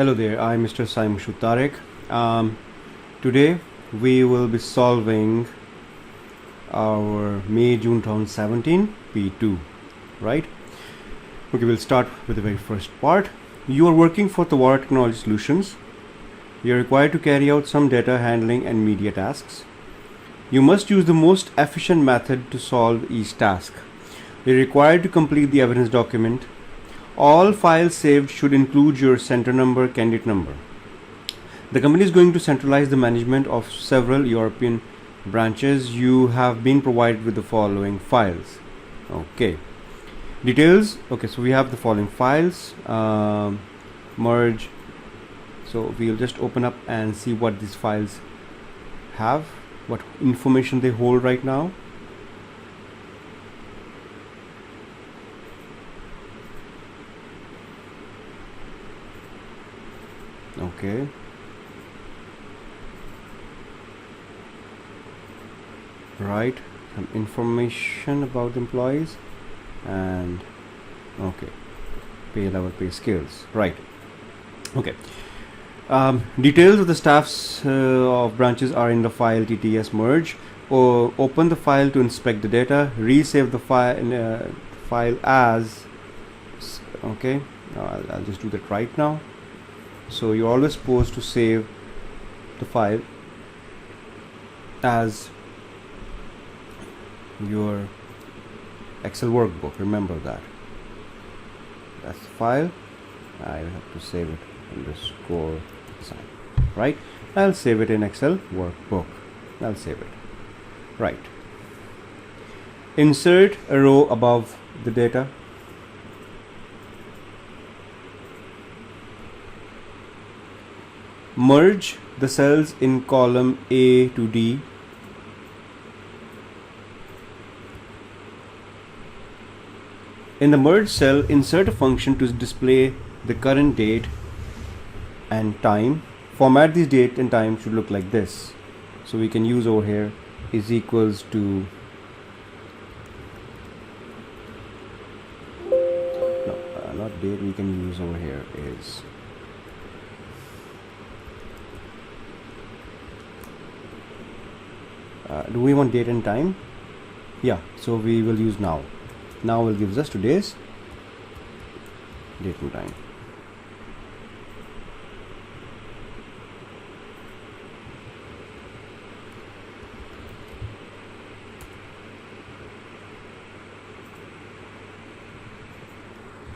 Hello there, I'm Mr. Saim Shutarek. Today we will be solving our May-June 2017 P2, right? Okay, we'll start with the very first part. You are working for Tawara Technology Solutions. You are required to carry out some data handling and media tasks. You must use the most efficient method to solve each task. You are required to complete the evidence document. All files saved should include your center number, candidate number. The company is going to centralize the management of several European branches. You have been provided with the following files. Okay. Details. Okay, so we have the following files. Merge. So we'll just open up and see what these files have, what information they hold right now. Okay. Right, some information about the employees and okay, pay level, pay scales. Right. Okay. Details of the staffs of branches are in the file TTS merge. Or open the file to inspect the data. Resave the file as. Okay. I'll just do that right now. So you're always supposed to save the file as your Excel workbook. Remember that. That's the file. I have to save it underscore sign. Right? I'll save it in Excel workbook. I'll save it. Right. Insert a row above the data. Merge the cells in column A to D. In the merge cell, insert a function to display the current date and time. Format these date and time should look like this. So we can use over here is equals to not date. We can use over here is do we want date and time? Yeah, so we will use now. Now will gives us today's date and time.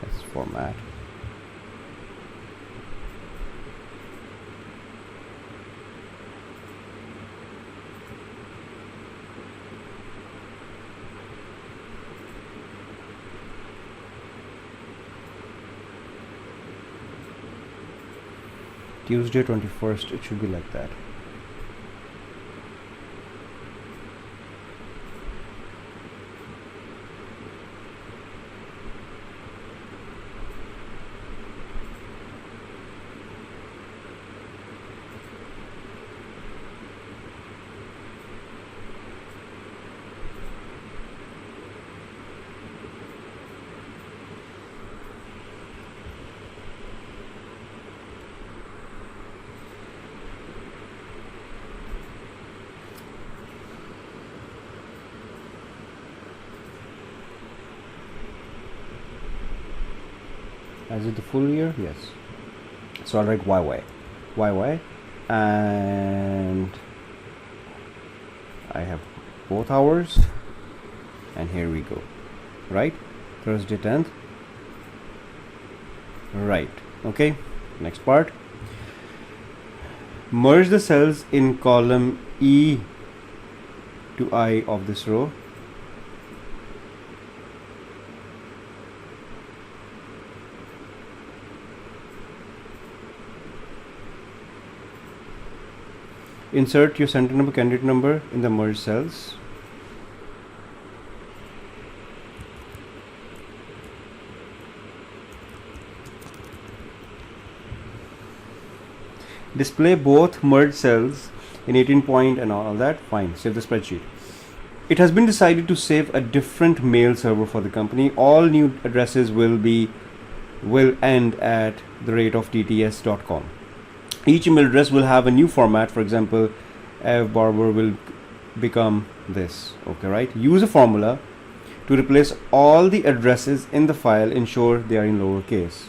Let's format. Tuesday 21st, it should be like that. Is it the full year? Yes. So I'll write YY, and I have both hours, and here we go. Right, Thursday 10th. Right. Okay. Next part. Merge the cells in column E to I of this row. Insert your center number, candidate number in the merge cells. Display both merge cells in 18 point and all that. Fine. Save the spreadsheet. It has been decided to save a different mail server for the company. All new addresses will be will end at the rate of tts.com. Each email address will have a new format. For example, fbarber will become this. Okay, right? Use a formula to replace all the addresses in the file. Ensure they are in lowercase.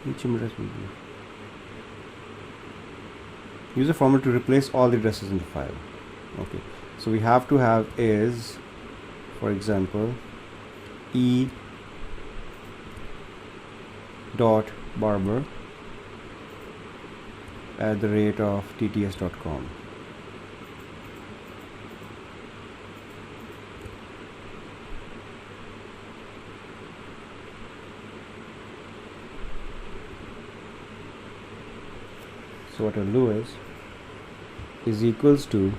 Each email address will be. Use a formula to replace all the addresses in the file. Okay, so we have to have is, for example, e dot barber at the rate of tts.com. So what I'll do is equals to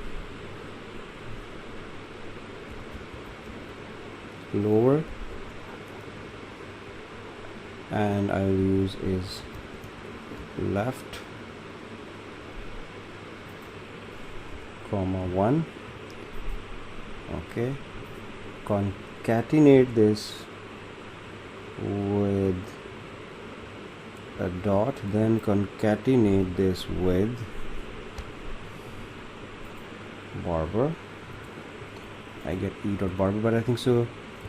lower, and I'll use is left, comma 1. Okay, concatenate this with a dot, then concatenate this with barber. I get e dot barber, but I think so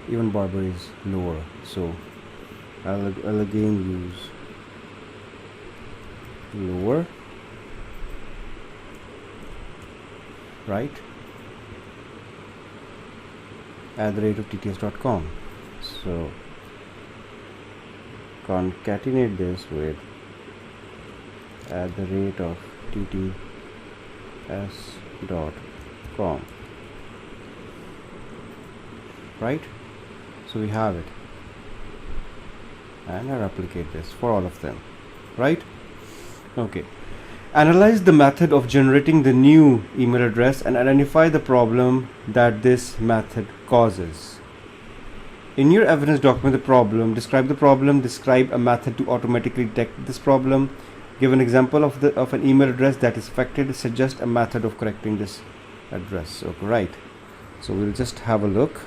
even barber is lower, so I'll again use lower, right, at the rate of tts.com. So concatenate this with at the rate of tts.com, right? So we have it, and I replicate this for all of them, right? Okay, analyze the method of generating the new email address and identify the problem that this method causes. In your evidence, document the problem, describe a method to automatically detect this problem. Give an example of an email address that is affected. Suggest a method of correcting this address. Okay, right. So we'll just have a look.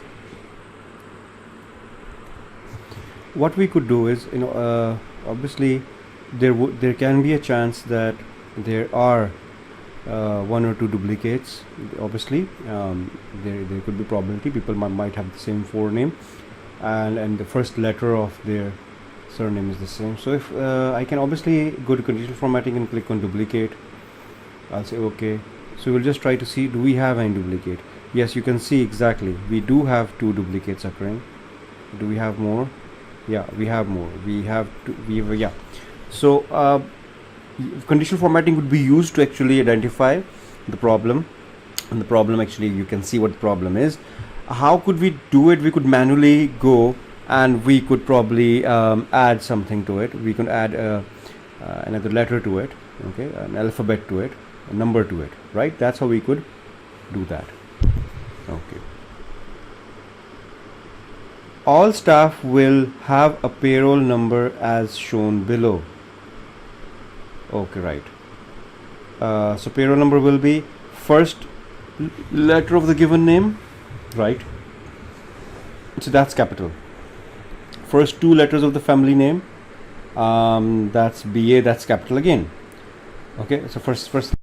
What we could do is, obviously there can be a chance that there are one or two duplicates. Obviously, there could be probability people might have the same forename, and the first letter of their surname is the same. So if I can obviously go to conditional formatting and click on duplicate, I'll say okay. So we'll just try to see, do we have any duplicate? Yes, you can see exactly we do have two duplicates occurring. Do we have more? Yeah, we have more. We have yeah. So conditional formatting would be used to actually identify the problem, and the problem, actually you can see what the problem is. How could we do it? We could manually go and we could probably add something to it. We could add another letter to it, okay, an alphabet to it, a number to it, right? That's how we could do that. Okay, all staff will have a payroll number as shown below. Okay, right. So payroll number will be first letter of the given name, right? So that's capital. First two letters of the family name, that's BA, that's capital again. Okay, so first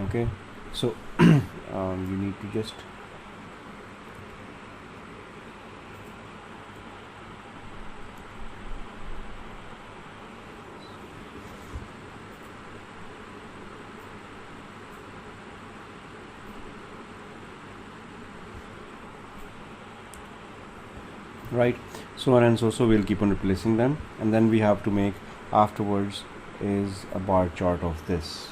Okay, so you need to just right, so on and so we'll keep on replacing them, and then we have to make afterwards is a bar chart of this.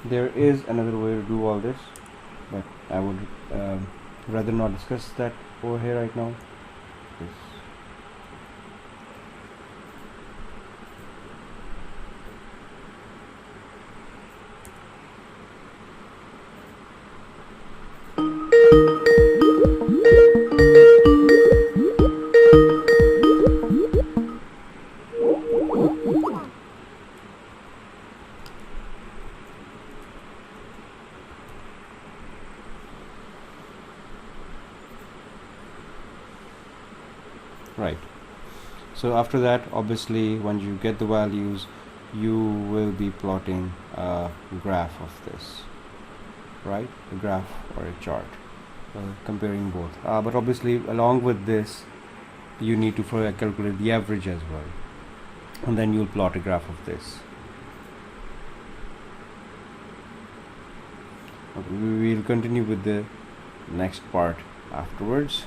There is another way to do all this, but I would rather not discuss that over here right now. Yes. Right, so after that, obviously when you get the values, you will be plotting a graph of this, right? A graph or a chart, comparing both, but obviously along with this you need to calculate the average as well, and then you'll plot a graph of this. Okay, we will continue with the next part afterwards.